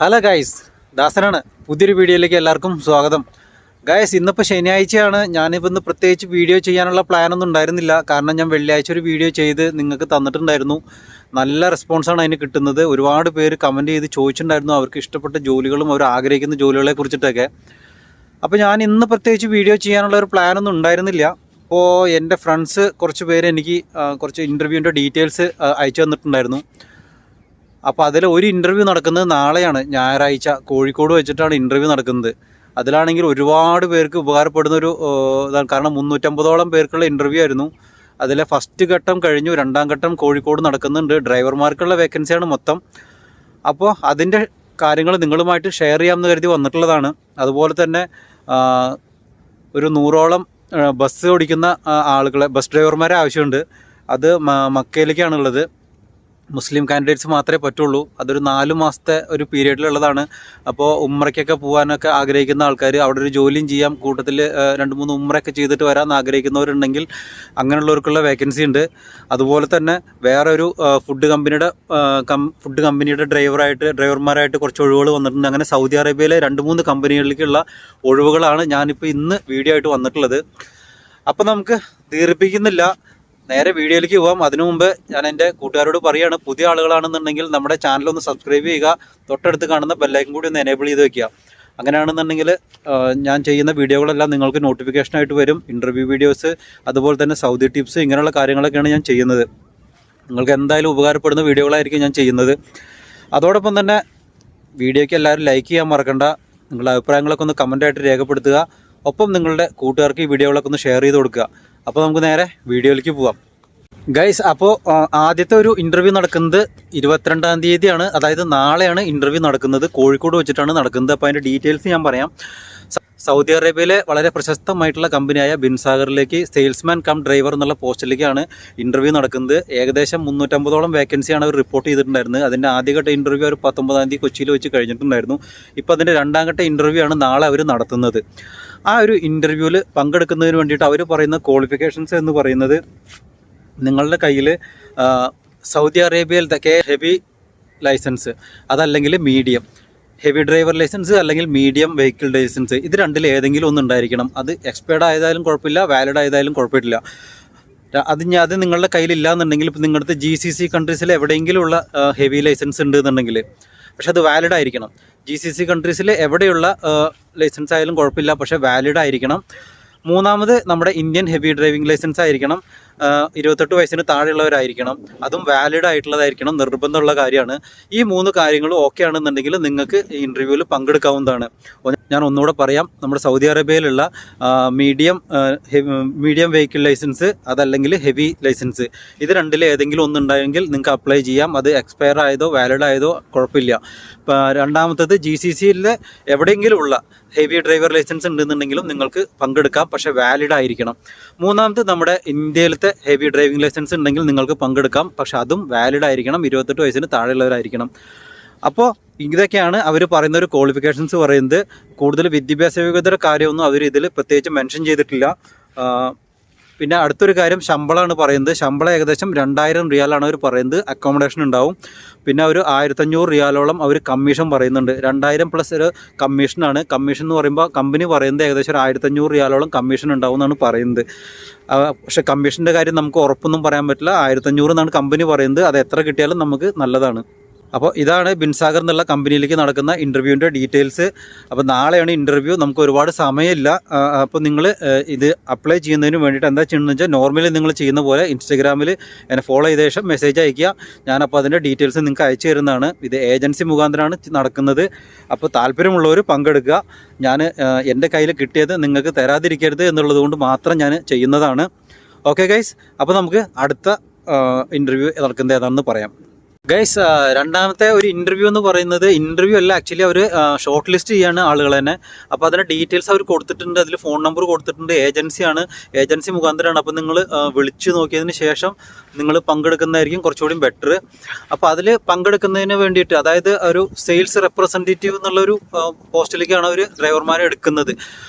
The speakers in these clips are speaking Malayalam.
Hello guys, ദാസനാണ്. പുതിയൊരു വീഡിയോയിലേക്ക് എല്ലാവർക്കും സ്വാഗതം. ഗൈസ്, ഇന്നിപ്പോൾ ശനിയാഴ്ചയാണ്. ഞാനിപ്പോൾ ഇന്ന് പ്രത്യേകിച്ച് വീഡിയോ ചെയ്യാനുള്ള പ്ലാനൊന്നും ഉണ്ടായിരുന്നില്ല. കാരണം ഞാൻ വെള്ളിയാഴ്ച ഒരു വീഡിയോ ചെയ്ത് നിങ്ങൾക്ക് തന്നിട്ടുണ്ടായിരുന്നു. നല്ല റെസ്പോൺസാണ് അതിന് കിട്ടുന്നത്. ഒരുപാട് പേര് കമൻറ്റ് ചെയ്ത് ചോദിച്ചിട്ടുണ്ടായിരുന്നു അവർക്ക് ഇഷ്ടപ്പെട്ട ജോലികളും അവർ ആഗ്രഹിക്കുന്ന ജോലികളെ കുറിച്ചിട്ടൊക്കെ. അപ്പോൾ ഞാൻ ഇന്ന് പ്രത്യേകിച്ച് വീഡിയോ ചെയ്യാനുള്ള ഒരു പ്ലാനൊന്നും ഉണ്ടായിരുന്നില്ല. അപ്പോൾ എൻ്റെ ഫ്രണ്ട്സ് കുറച്ച് പേര് എനിക്ക് കുറച്ച് ഇൻ്റർവ്യൂവിൻ്റെ ഡീറ്റെയിൽസ് അയച്ചു തന്നിട്ടുണ്ടായിരുന്നു. അപ്പോൾ അതിൽ ഒരു ഇൻ്റർവ്യൂ നടക്കുന്നത് നാളെയാണ്, ഞായറാഴ്ച. കോഴിക്കോട് വെച്ചിട്ടാണ് ഇൻ്റർവ്യൂ നടക്കുന്നത്. അതിലാണെങ്കിൽ ഒരുപാട് പേർക്ക് ഉപകാരപ്പെടുന്നൊരു ഇതാണ്. കാരണം 350ഓളം പേർക്കുള്ള ഇൻ്റർവ്യൂ ആയിരുന്നു. അതിലെ ഫസ്റ്റ് ഘട്ടം കഴിഞ്ഞു, രണ്ടാം ഘട്ടം കോഴിക്കോട് നടക്കുന്നുണ്ട്. ഡ്രൈവർമാർക്കുള്ള വേക്കൻസിയാണ് മൊത്തം. അപ്പോൾ അതിൻ്റെ കാര്യങ്ങൾ നിങ്ങളുമായിട്ട് ഷെയർ ചെയ്യാമെന്ന് കരുതി വന്നിട്ടുള്ളതാണ്. അതുപോലെ തന്നെ ഒരു 100ഓളം ബസ് ഓടിക്കുന്ന ആളുകളെ, ബസ് ഡ്രൈവർമാരെ ആവശ്യമുണ്ട്. അത് മക്കയിലേക്കാണുള്ളത്. മുസ്ലിം കാൻഡിഡേറ്റ്സ് മാത്രമേ പറ്റുള്ളൂ. അതൊരു 4 മാസത്തെ ഒരു പീരീഡിലുള്ളതാണ്. അപ്പോൾ ഉമ്രയ്ക്കൊക്കെ പോകാനൊക്കെ ആഗ്രഹിക്കുന്ന ആൾക്കാർ, അവിടെ ഒരു ജോലിയും ചെയ്യാം, കൂട്ടത്തിൽ 2-3 ഉമ്രയൊക്കെ ചെയ്തിട്ട് വരാൻ ആഗ്രഹിക്കുന്നവരുണ്ടെങ്കിൽ അങ്ങനെയുള്ളവർക്കുള്ള വേക്കൻസി ഉണ്ട്. അതുപോലെ തന്നെ വേറെ ഒരു ഫുഡ് കമ്പനിയുടെ ഡ്രൈവർമാരായിട്ട് കുറച്ച് ഒഴിവുകൾ വന്നിട്ടുണ്ട്. അങ്ങനെ സൗദി അറേബ്യയിലെ 2-3 കമ്പനികളിലേക്കുള്ള ഒഴിവുകളാണ് ഞാനിപ്പോൾ ഇന്ന് വീഡിയോ ആയിട്ട് വന്നിട്ടുള്ളത്. അപ്പോൾ നമുക്ക് ദീർഘിപ്പിക്കുന്നില്ല, നേരെ വീഡിയോയിലേക്ക് പോകാം. അതിനു മുമ്പ് ഞാൻ എൻ്റെ കൂട്ടുകാരോട് പറയുകയാണ്, പുതിയ ആളുകളാണെന്നുണ്ടെങ്കിൽ നമ്മുടെ ചാനലൊന്ന് സബ്സ്ക്രൈബ് ചെയ്യുക, തൊട്ടടുത്ത് കാണുന്ന ബെല്ലൈക്കൻ കൂടി ഒന്ന് എനേബിൾ ചെയ്ത് വെക്കുക. അങ്ങനെയാണെന്നുണ്ടെങ്കിൽ ഞാൻ ചെയ്യുന്ന വീഡിയോകളെല്ലാം നിങ്ങൾക്ക് നോട്ടിഫിക്കേഷനായിട്ട് വരും. ഇൻ്റർവ്യൂ വീഡിയോസ്, അതുപോലെ തന്നെ സൗദി ടിപ്സ്, ഇങ്ങനെയുള്ള കാര്യങ്ങളൊക്കെയാണ് ഞാൻ ചെയ്യുന്നത്. നിങ്ങൾക്ക് എന്തായാലും ഉപകാരപ്പെടുന്ന വീഡിയോകളായിരിക്കും ഞാൻ ചെയ്യുന്നത്. അതോടൊപ്പം തന്നെ വീഡിയോയ്ക്ക് എല്ലാവരും ലൈക്ക് ചെയ്യാൻ മറക്കണ്ട. നിങ്ങളുടെ അഭിപ്രായങ്ങളൊക്കെ ഒന്ന് കമൻറ്റായിട്ട് രേഖപ്പെടുത്തുക. ഒപ്പം നിങ്ങളുടെ കൂട്ടുകാർക്ക് ഈ വീഡിയോകളൊക്കെ ഒന്ന് ഷെയർ ചെയ്ത് കൊടുക്കുക. അപ്പോൾ നമുക്ക് നേരെ വീഡിയോയിലേക്ക് പോവാം. ഗൈസ്, അപ്പോൾ ആദ്യത്തെ ഒരു ഇൻ്റർവ്യൂ നടക്കുന്നത് 22-ാം തീയതിയാണ്. അതായത് നാളെയാണ് ഇൻ്റർവ്യൂ നടക്കുന്നത്. കോഴിക്കോട് വെച്ചിട്ടാണ് നടക്കുന്നത്. അപ്പോൾ അതിൻ്റെ ഡീറ്റെയിൽസ് ഞാൻ പറയാം. സൗദി അറേബ്യയിലെ വളരെ പ്രശസ്തമായിട്ടുള്ള കമ്പനിയായ ബിൻസാഗറിലേക്ക് സെയിൽസ്മാൻ കം ഡ്രൈവർ എന്നുള്ള പോസ്റ്റിലേക്കാണ് ഇൻ്റർവ്യൂ നടക്കുന്നത്. ഏകദേശം 350ഓളം വേക്കൻസിയാണ് അവർ റിപ്പോർട്ട് ചെയ്തിട്ടുണ്ടായിരുന്നത്. അതിൻ്റെ ആദ്യഘട്ട ഇൻ്റർവ്യൂ അവർ 19-ാം തീയതി കൊച്ചിയിൽ വെച്ച് കഴിഞ്ഞിട്ടുണ്ടായിരുന്നു. ഇപ്പോൾ അതിൻ്റെ രണ്ടാം ഘട്ട ഇൻ്റർവ്യൂ ആണ് നാളെ അവർ നടത്തുന്നത്. ആ ഒരു ഇൻ്റർവ്യൂവിൽ പങ്കെടുക്കുന്നതിന് വേണ്ടിയിട്ട് അവർ പറയുന്ന ക്വാളിഫിക്കേഷൻസ് എന്ന് പറയുന്നത്, നിങ്ങളുടെ കയ്യിൽ സൗദി അറേബ്യയിലത്തെ ഹെവി ലൈസൻസ്, അതല്ലെങ്കിൽ മീഡിയം ഹെവി ഡ്രൈവർ ലൈസൻസ്, അല്ലെങ്കിൽ മീഡിയം വെഹിക്കിൾ ലൈസൻസ്, ഇത് രണ്ടിൽ ഏതെങ്കിലും ഒന്ന് ഉണ്ടായിരിക്കണം. അത് എക്സ്പയർഡ് ആയതായാലും കുഴപ്പമില്ല, വാലിഡ് ആയതായാലും കുഴപ്പമില്ല. അത് നിങ്ങളുടെ കയ്യിലില്ല എന്നുണ്ടെങ്കിൽ, ഇപ്പോൾ നിങ്ങളുടെ GCC കൺട്രീസിൽ എവിടെയെങ്കിലും ഉള്ള ഹെവി ലൈസൻസ് ഉണ്ട് എന്നുണ്ടെങ്കിൽ, പക്ഷെ അത് വാലിഡ് ആയിരിക്കണം. GCC കൺട്രീസിൽ എവിടെയുള്ള ലൈസൻസ് ആയാലും കുഴപ്പമില്ല, പക്ഷേ വാലിഡ് ആയിരിക്കണം. മൂന്നാമത് നമ്മുടെ ഇന്ത്യൻ ഹെവി ഡ്രൈവിംഗ് ലൈസൻസ് ആയിരിക്കണം. 28 വയസ്സിന് താഴെയുള്ളവരായിരിക്കണം. അതും വാലിഡ് ആയിട്ടുള്ളതായിരിക്കണം, നിർബന്ധമുള്ള കാര്യമാണ്. ഈ 3 കാര്യങ്ങളും ഓക്കെ ആണെന്നുണ്ടെങ്കിൽ നിങ്ങൾക്ക് ഈ ഇൻ്റർവ്യൂവിൽ പങ്കെടുക്കാവുന്നതാണ്. ഞാൻ ഒന്നുകൂടെ പറയാം. നമ്മുടെ സൗദി അറേബ്യയിലുള്ള മീഡിയം വെഹിക്കിൾ ലൈസൻസ്, അതല്ലെങ്കിൽ ഹെവി ലൈസൻസ്, ഇത് രണ്ടിൽ ഏതെങ്കിലും ഒന്നുണ്ടായെങ്കിൽ നിങ്ങൾക്ക് അപ്ലൈ ചെയ്യാം. അത് എക്സ്പയർ ആയതോ വാലിഡ് ആയതോ കുഴപ്പമില്ല. രണ്ടാമത്തത് GCCയിലെ എവിടെയെങ്കിലും ഉള്ള ഹെവി ഡ്രൈവർ ലൈസൻസ് ഉണ്ടെന്നുണ്ടെങ്കിലും നിങ്ങൾക്ക് പങ്കെടുക്കാം, പക്ഷേ വാലിഡ് ആയിരിക്കണം. മൂന്നാമത് നമ്മുടെ ഇന്ത്യയിലത്തെ ഹെവി ഡ്രൈവിംഗ് ലൈസൻസ് ഉണ്ടെങ്കിൽ നിങ്ങൾക്ക് പങ്കെടുക്കാം, പക്ഷെ അതും വാലിഡ് ആയിരിക്കണം. 28 വയസ്സിന് താഴെയുള്ളവരായിരിക്കണം. അപ്പോൾ ഇതൊക്കെയാണ് അവർ പറയുന്ന ഒരു ക്വാളിഫിക്കേഷൻസ് പറയുന്നത്. കൂടുതൽ വിദ്യാഭ്യാസ യോഗ്യതയുടെ കാര്യമൊന്നും അവർ ഇതിൽ പ്രത്യേകിച്ച് മെൻഷൻ ചെയ്തിട്ടില്ല. പിന്നെ അടുത്തൊരു കാര്യം, ശമ്പളമാണ് പറയുന്നത്. ശമ്പളം ഏകദേശം 2000 റിയാലാണ് അവർ പറയുന്നത്. അക്കോമഡേഷൻ ഉണ്ടാവും. പിന്നെ ഒരു 1500 റിയാലോളം അവർ കമ്മീഷൻ പറയുന്നുണ്ട്. 2000 പ്ലസ് ഒരു കമ്മീഷനാണ്. കമ്മീഷൻ എന്ന് പറയുമ്പോൾ കമ്പനി പറയുന്നത് ഏകദേശം ഒരു 1500 റിയാലോളം കമ്മീഷൻ ഉണ്ടാവും എന്നാണ് പറയുന്നത്. പക്ഷേ കമ്മീഷൻ്റെ കാര്യം നമുക്ക് ഉറപ്പൊന്നും പറയാൻ പറ്റില്ല. 1500 എന്നാണ് കമ്പനി പറയുന്നത്. അത് എത്ര കിട്ടിയാലും നമുക്ക് നല്ലതാണ്. അപ്പോൾ ഇതാണ് ബിൻസാഗർ എന്നുള്ള കമ്പനിയിലേക്ക് നടക്കുന്ന ഇൻ്റർവ്യൂവിൻ്റെ ഡീറ്റെയിൽസ്. അപ്പോൾ നാളെയാണ് ഇൻ്റർവ്യൂ. നമുക്ക് ഒരുപാട് സമയമില്ല. അപ്പോൾ നിങ്ങൾ ഇത് അപ്ലൈ ചെയ്യുന്നതിന് വേണ്ടിയിട്ട് എന്താ ചെയ്യണമെന്ന് വെച്ചാൽ, നോർമലി നിങ്ങൾ ചെയ്യുന്ന പോലെ ഇൻസ്റ്റഗ്രാമിൽ എന്നെ ഫോളോ ചെയ്ത ശേഷം മെസ്സേജ് അയയ്ക്കുക. ഞാനപ്പോൾ അതിൻ്റെ ഡീറ്റെയിൽസ് നിങ്ങൾക്ക് അയച്ചു തരുന്നതാണ്. ഇത് ഏജൻസി മുഖാന്തരമാണ് നടക്കുന്നത്. അപ്പോൾ താല്പര്യമുള്ളവർ പങ്കെടുക്കുക. ഞാൻ എൻ്റെ കയ്യിൽ കിട്ടിയത് നിങ്ങൾക്ക് തരാതിരിക്കരുത് എന്നുള്ളത് കൊണ്ട് മാത്രം ഞാൻ ചെയ്യുന്നതാണ്. ഓക്കെ ഗൈസ്, അപ്പോൾ നമുക്ക് അടുത്ത ഇൻ്റർവ്യൂ നടക്കുന്നത് ഏതാണെന്ന് പറയാം. ഗൈസ്, രണ്ടാമത്തെ ഒരു ഇൻ്റർവ്യൂ എന്ന് പറയുന്നത് ഇൻ്റർവ്യൂ അല്ല, ആക്ച്വലി അവർ ഷോർട്ട് ലിസ്റ്റ് ചെയ്യാണ് ആളുകൾ തന്നെ. അപ്പോൾ അതിൻ്റെ ഡീറ്റെയിൽസ് അവർ കൊടുത്തിട്ടുണ്ട്. അതിൽ ഫോൺ നമ്പർ കൊടുത്തിട്ടുണ്ട്. ഏജൻസി മുഖാന്തരമാണ്. അപ്പോൾ നിങ്ങൾ വിളിച്ച് നോക്കിയതിന് ശേഷം നിങ്ങൾ പങ്കെടുക്കുന്നതായിരിക്കും കുറച്ചുകൂടി ബെറ്റർ. അപ്പോൾ അതിൽ പങ്കെടുക്കുന്നതിന് വേണ്ടിയിട്ട്, അതായത് ഒരു സെയിൽസ് റെപ്രസെൻറ്റേറ്റീവ് എന്നുള്ളൊരു പോസ്റ്റിലേക്കാണ് അവർ ഡ്രൈവർമാരെ എടുക്കുന്നത്.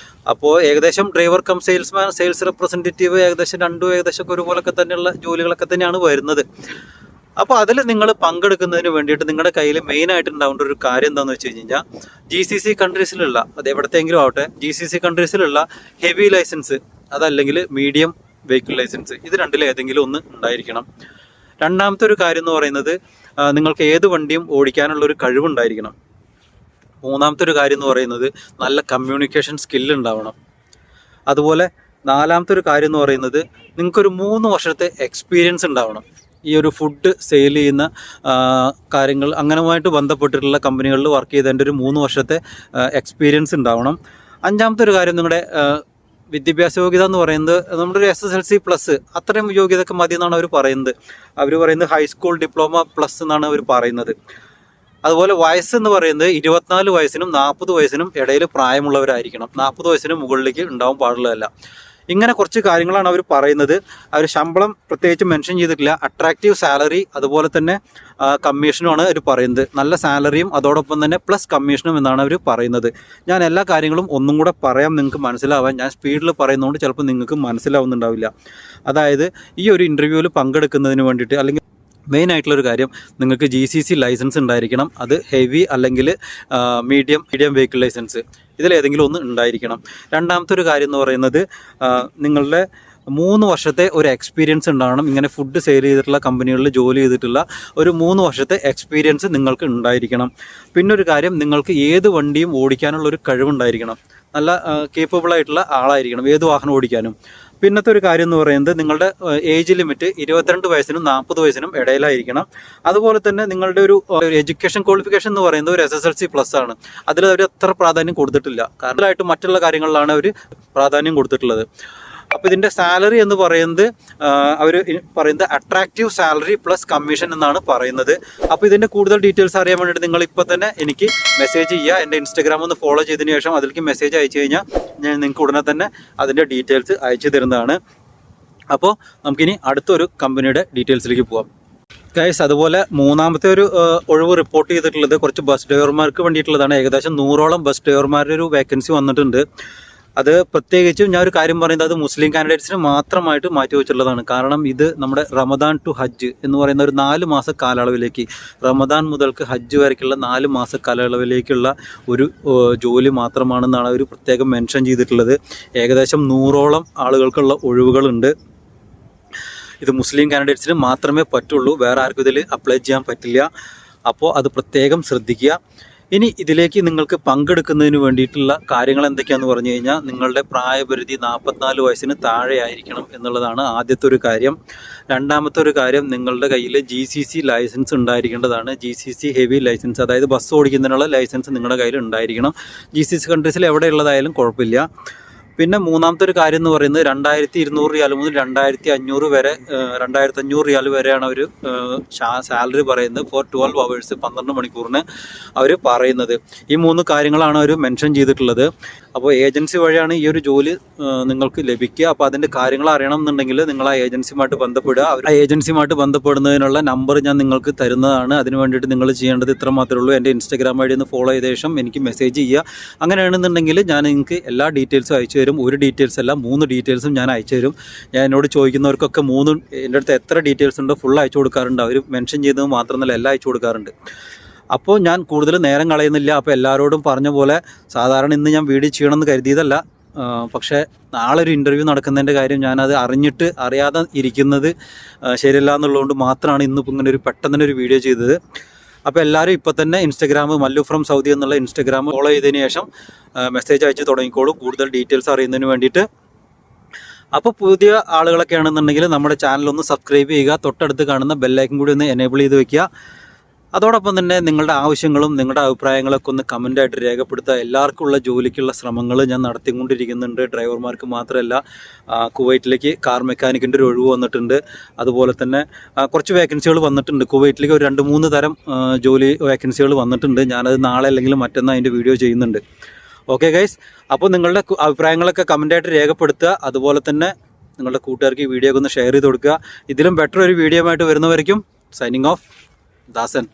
അപ്പോൾ ഏകദേശം ഡ്രൈവർ കം സെയിൽസ് റെപ്രസെൻറ്റേറ്റീവ് ഏകദേശം രണ്ടും ഏകദേശം ഒരുപോലൊക്കെ തന്നെയുള്ള ജോലികളൊക്കെ തന്നെയാണ് വരുന്നത്. അപ്പോൾ അതിൽ നിങ്ങൾ പങ്കെടുക്കുന്നതിന് വേണ്ടിയിട്ട് നിങ്ങളുടെ കയ്യിൽ മെയിനായിട്ട് ഉണ്ടാവേണ്ട ഒരു കാര്യം എന്താണെന്ന് വെച്ച് കഴിഞ്ഞാൽ GCC കൺട്രീസിലുള്ള, അത് എവിടത്തെങ്കിലും ആവട്ടെ, GCC കൺട്രീസിലുള്ള ഹെവി ലൈസൻസ്, അതല്ലെങ്കിൽ മീഡിയം വെഹിക്കിൾ ലൈസൻസ്, ഇത് രണ്ടിലേതെങ്കിലും ഒന്ന് ഉണ്ടായിരിക്കണം. രണ്ടാമത്തെ ഒരു കാര്യം എന്ന് പറയുന്നത് നിങ്ങൾക്ക് ഏത് വണ്ടിയും ഓടിക്കാനുള്ളൊരു കഴിവുണ്ടായിരിക്കണം. മൂന്നാമത്തെ ഒരു കാര്യം എന്ന് പറയുന്നത് നല്ല കമ്മ്യൂണിക്കേഷൻ സ്കില്ല് ഉണ്ടാവണം. അതുപോലെ നാലാമത്തെ ഒരു കാര്യം എന്ന് പറയുന്നത് നിങ്ങൾക്കൊരു 3 വർഷത്തെ എക്സ്പീരിയൻസ് ഉണ്ടാവണം. ഈ ഒരു ഫുഡ് സെയിൽ ചെയ്യുന്ന കാര്യങ്ങൾ അങ്ങനെയുമായിട്ട് ബന്ധപ്പെട്ടിട്ടുള്ള കമ്പനികളിൽ വർക്ക് ചെയ്തതിൻ്റെ ഒരു 3 വർഷത്തെ എക്സ്പീരിയൻസ് ഉണ്ടാവണം. അഞ്ചാമത്തെ ഒരു കാര്യം നിങ്ങളുടെ വിദ്യാഭ്യാസ യോഗ്യത എന്ന് പറയുന്നത് നമ്മുടെ ഒരു SSLC+ അത്രയും യോഗ്യതയൊക്കെ മതി എന്നാണ് അവർ പറയുന്നത്. അവർ പറയുന്നത് ഹൈസ്കൂൾ ഡിപ്ലോമ പ്ലസ് എന്നാണ് അവർ പറയുന്നത്. അതുപോലെ വയസ്സ് എന്ന് പറയുന്നത് 24 വയസ്സിനും 40 വയസ്സിനും ഇടയിൽ പ്രായമുള്ളവരായിരിക്കണം. 40 വയസ്സിന് മുകളിലേക്ക് ഉണ്ടാവാൻ പാടുള്ളതല്ല. ഇങ്ങനെ കുറച്ച് കാര്യങ്ങളാണ് അവർ പറയുന്നത്. അവർ ശമ്പളം പ്രത്യേകിച്ച് മെൻഷൻ ചെയ്തിട്ടില്ല. അട്രാക്റ്റീവ് സാലറി, അതുപോലെ തന്നെ കമ്മീഷനുമാണ് അവർ പറയുന്നത്. നല്ല സാലറിയും അതോടൊപ്പം തന്നെ പ്ലസ് കമ്മീഷനും എന്നാണ് അവർ പറയുന്നത്. ഞാൻ എല്ലാ കാര്യങ്ങളും ഒന്നും കൂടെ പറയാം നിങ്ങൾക്ക് മനസ്സിലാവാൻ. ഞാൻ സ്പീഡിൽ പറയുന്നതുകൊണ്ട് ചിലപ്പോൾ നിങ്ങൾക്ക് മനസ്സിലാവുന്നുണ്ടാവില്ല. അതായത് ഈ ഒരു ഇൻ്റർവ്യൂവിൽ പങ്കെടുക്കുന്നതിന് വേണ്ടിയിട്ട്, അല്ലെങ്കിൽ മെയിൻ ആയിട്ടുള്ളൊരു കാര്യം, നിങ്ങൾക്ക് GCC ലൈസൻസ് ഉണ്ടായിരിക്കണം. അത് ഹെവി അല്ലെങ്കിൽ മീഡിയം വെഹിക്കിൾ ലൈസൻസ്, ഇതിലേതെങ്കിലും ഒന്ന് ഉണ്ടായിരിക്കണം. രണ്ടാമത്തെ ഒരു കാര്യം എന്ന് പറയുന്നത് നിങ്ങളുടെ 3 വർഷത്തെ ഒരു എക്സ്പീരിയൻസ് ഉണ്ടാവണം. ഇങ്ങനെ ഫുഡ് സെയിൽ ചെയ്തിട്ടുള്ള കമ്പനികളിൽ ജോലി ചെയ്തിട്ടുള്ള ഒരു 3 വർഷത്തെ എക്സ്പീരിയൻസ് നിങ്ങൾക്ക് ഉണ്ടായിരിക്കണം. പിന്നൊരു കാര്യം, നിങ്ങൾക്ക് ഏത് വണ്ടിയും ഓടിക്കാനുള്ളൊരു കഴിവുണ്ടായിരിക്കണം. നല്ല കേപ്പബിൾ ആയിട്ടുള്ള ആളായിരിക്കണം ഏത് വാഹനം ഓടിക്കാനും. പിന്നത്തെ ഒരു കാര്യം എന്ന് പറയുന്നത് നിങ്ങളുടെ ഏജ് ലിമിറ്റ് 22 വയസ്സിനും 40 വയസ്സിനും ഇടയിലായിരിക്കണം. അതുപോലെ തന്നെ നിങ്ങളുടെ ഒരു എഡ്യൂക്കേഷൻ ക്വാളിഫിക്കേഷൻ എന്ന് പറയുന്നത് ഒരു SSLC+ ആണ്. അതിൽ അവർ അത്ര പ്രാധാന്യം കൊടുത്തിട്ടില്ല. കാരണമായിട്ട് മറ്റുള്ള കാര്യങ്ങളിലാണ് അവർ പ്രാധാന്യം കൊടുത്തിട്ടുള്ളത്. അപ്പോൾ ഇതിൻ്റെ സാലറി എന്ന് പറയുന്നത് അവർ പറയുന്നത് അട്രാക്റ്റീവ് സാലറി പ്ലസ് കമ്മീഷൻ എന്നാണ് പറയുന്നത്. അപ്പോൾ ഇതിൻ്റെ കൂടുതൽ ഡീറ്റെയിൽസ് അറിയാൻ വേണ്ടിയിട്ട് നിങ്ങൾ ഇപ്പോൾ തന്നെ എനിക്ക് മെസ്സേജ് ചെയ്യുക. എൻ്റെ ഇൻസ്റ്റാഗ്രാം ഒന്ന് ഫോളോ ചെയ്തതിന് ശേഷം അതിലേക്ക് മെസ്സേജ് അയച്ചു കഴിഞ്ഞാൽ ഞാൻ നിങ്ങൾക്ക് ഉടനെ തന്നെ അതിൻ്റെ ഡീറ്റെയിൽസ് അയച്ചു തരുന്നതാണ്. അപ്പോൾ നമുക്കിനി അടുത്തൊരു കമ്പനിയുടെ ഡീറ്റെയിൽസിലേക്ക് പോകാം. ഗൈസ്, അതുപോലെ മൂന്നാമത്തെ ഒരു ഒഴിവ് റിപ്പോർട്ട് ചെയ്തിട്ടുള്ളത് കുറച്ച് ബസ് ഡ്രൈവർമാർക്ക് വേണ്ടിയിട്ടുള്ളതാണ്. ഏകദേശം 100ഓളം ബസ് ഡ്രൈവർമാരുടെ ഒരു വേക്കൻസി വന്നിട്ടുണ്ട്. അത് പ്രത്യേകിച്ചും ഞാൻ ഒരു കാര്യം പറയുന്നത്, അത് മുസ്ലിം കാൻഡിഡേറ്റ്സിന് മാത്രമായിട്ട് മാറ്റി വെച്ചിട്ടുള്ളതാണ്. കാരണം ഇത് നമ്മുടെ റമദാൻ ടു ഹജ്ജ് എന്ന് പറയുന്ന ഒരു 4 മാസ കാലയളവിലേക്ക്, റമദാൻ മുതൽക്ക് ഹജ്ജ് വരയ്ക്കുള്ള 4 മാസ കാലയളവിലേക്കുള്ള ഒരു ജോലി മാത്രമാണെന്നാണ് അവർ പ്രത്യേകം മെൻഷൻ ചെയ്തിട്ടുള്ളത്. ഏകദേശം 100ഓളം ആളുകൾക്കുള്ള ഒഴിവുകളുണ്ട്. ഇത് മുസ്ലിം കാൻഡിഡേറ്റ്സിന് മാത്രമേ പറ്റുള്ളൂ, വേറെ ആർക്കും ഇതിൽ അപ്ലൈ ചെയ്യാൻ പറ്റില്ല. അപ്പോൾ അത് പ്രത്യേകം ശ്രദ്ധിക്കുക. ഇനി ഇതിലേക്ക് നിങ്ങൾക്ക് പങ്കെടുക്കുന്നതിന് വേണ്ടിയിട്ടുള്ള കാര്യങ്ങൾ എന്തൊക്കെയാണെന്ന് പറഞ്ഞു കഴിഞ്ഞാൽ, നിങ്ങളുടെ പ്രായപരിധി 44 വയസ്സിന് താഴെ ആയിരിക്കണം എന്നുള്ളതാണ് ആദ്യത്തെ ഒരു കാര്യം. രണ്ടാമത്തെ ഒരു കാര്യം, നിങ്ങളുടെ കയ്യിൽ GCC ലൈസൻസ് ഉണ്ടായിരിക്കേണ്ടതാണ്. GCC ഹെവി ലൈസൻസ്, അതായത് ബസ് ഓടിക്കുന്നതിനുള്ള ലൈസൻസ് നിങ്ങളുടെ കയ്യിൽ ഉണ്ടായിരിക്കണം. GCC കൺട്രീസിൽ എവിടെയുള്ളതായാലും കുഴപ്പമില്ല. പിന്നെ മൂന്നാമത്തെ ഒരു കാര്യം എന്ന് പറയുന്നത് 2200 റിയാൽ മുതൽ 2500 വരെ 2500 റിയാൽ വരെയാണ് അവർ സാലറി പറയുന്നത് ഫോർ 12 അവേഴ്സ്, 12 മണിക്കൂറിന് അവർ പറയുന്നത്. ഈ 3 കാര്യങ്ങളാണ് അവർ മെൻഷൻ ചെയ്തിട്ടുള്ളത്. അപ്പോൾ ഏജൻസി വഴിയാണ് ഈ ഒരു ജോലി നിങ്ങൾക്ക് ലഭിക്കുക. അപ്പോൾ അതിൻ്റെ കാര്യങ്ങൾ അറിയണം എന്നുണ്ടെങ്കിൽ നിങ്ങൾ ആ ഏജൻസിയുമായിട്ട് ബന്ധപ്പെടുക. ആ ഏജൻസിയുമായിട്ട് ബന്ധപ്പെടുന്നതിനുള്ള നമ്പർ ഞാൻ നിങ്ങൾക്ക് തരുന്നതാണ്. അതിന് വേണ്ടിയിട്ട് നിങ്ങൾ ചെയ്യേണ്ടത് ഇത്ര മാത്രമേ ഉള്ളൂ. എൻ്റെ ഇൻസ്റ്റാഗ്രാം ഐഡി ഒന്ന് ഫോളോ ചെയ്ത ശേഷം എനിക്ക് മെസ്സേജ് ചെയ്യുക. അങ്ങനെയാണെന്നുണ്ടെങ്കിൽ ഞാൻ നിങ്ങൾക്ക് എല്ലാ ഡീറ്റെയിൽസും അയച്ചു തരും. ഒരു ഡീറ്റെയിൽസ് അല്ല, 3 ഡീറ്റെയിൽസും ഞാൻ അയച്ചു തരും. ഞാൻ എന്നോട് ചോദിക്കുന്നവർക്കൊക്കെ 3 എൻ്റെ അടുത്ത് എത്ര ഡീറ്റെയിൽസ് ഉണ്ടോ ഫുൾ അയച്ചു കൊടുക്കാറുണ്ട്. അവർ മെൻഷൻ ചെയ്തത് മാത്രമല്ല, എല്ലാം അയച്ചു കൊടുക്കാറുണ്ട്. അപ്പോൾ ഞാൻ കൂടുതൽ നേരം കളയുന്നില്ല. അപ്പോൾ എല്ലാവരോടും പറഞ്ഞ പോലെ, സാധാരണ ഇന്ന് ഞാൻ വീഡിയോ ചെയ്യണമെന്ന് കരുതിയതല്ല, പക്ഷേ നാളെ ഒരു ഇൻ്റർവ്യൂ നടക്കുന്നതിൻ്റെ കാര്യം ഞാനത് അറിയാതെ ഇരിക്കുന്നത് ശരിയല്ല എന്നുള്ളതുകൊണ്ട് മാത്രമാണ് ഇന്നിപ്പോൾ ഇങ്ങനെ ഒരു പെട്ടെന്ന് ഒരു വീഡിയോ ചെയ്തത്. അപ്പോൾ എല്ലാവരും ഇപ്പോൾ തന്നെ ഇൻസ്റ്റാഗ്രാം മല്ലു ഫ്രം സൗദി എന്നുള്ള ഇൻസ്റ്റാഗ്രാം ഫോളോ ചെയ്തതിന് ശേഷം മെസ്സേജ് അയച്ച് തുടങ്ങിക്കോളൂ കൂടുതൽ ഡീറ്റെയിൽസ് അറിയുന്നതിന് വേണ്ടിയിട്ട്. അപ്പോൾ പുതിയ ആളുകളൊക്കെ ആണെന്നുണ്ടെങ്കിൽ നമ്മുടെ ചാനലൊന്ന് സബ്സ്ക്രൈബ് ചെയ്യുക. തൊട്ടടുത്ത് കാണുന്ന ബെല്ലൈക്കൻ കൂടി ഒന്ന് എനേബിൾ ചെയ്ത് വെക്കുക. അതോടൊപ്പം തന്നെ നിങ്ങളുടെ ആവശ്യങ്ങളും നിങ്ങളുടെ അഭിപ്രായങ്ങളൊക്കെ ഒന്ന് കമൻ്റായിട്ട് രേഖപ്പെടുത്തുക. എല്ലാവർക്കും ഉള്ള ജോലിക്കുള്ള ശ്രമങ്ങൾ ഞാൻ നടത്തിക്കൊണ്ടിരിക്കുന്നുണ്ട്. ഡ്രൈവർമാർക്ക് മാത്രമല്ല, കുവൈറ്റിലേക്ക് കാർ മെക്കാനിക്കിൻ്റെ ഒരു ഒഴിവ് വന്നിട്ടുണ്ട്. അതുപോലെ തന്നെ കുറച്ച് വേക്കൻസികൾ വന്നിട്ടുണ്ട്. കുവൈറ്റിലേക്ക് ഒരു 2-3 തരം ജോലി വേക്കൻസികൾ വന്നിട്ടുണ്ട്. ഞാനത് നാളെ അല്ലെങ്കിൽ മറ്റന്നാൾ അതിൻ്റെ വീഡിയോ ചെയ്യുന്നുണ്ട്. ഓക്കെ ഗൈസ്, അപ്പോൾ നിങ്ങളുടെ അഭിപ്രായങ്ങളൊക്കെ കമൻ്റായിട്ട് രേഖപ്പെടുത്തുക. അതുപോലെ തന്നെ നിങ്ങളുടെ കൂട്ടുകാർക്ക് ഈ വീഡിയോ ഒന്ന് ഷെയർ ചെയ്ത് കൊടുക്കുക. ഇതിലും ബെറ്റർ ഒരു വീഡിയോ ആയിട്ട് വരുന്നവരേക്കും സൈനിങ് ഓഫ്, ദാസൻ.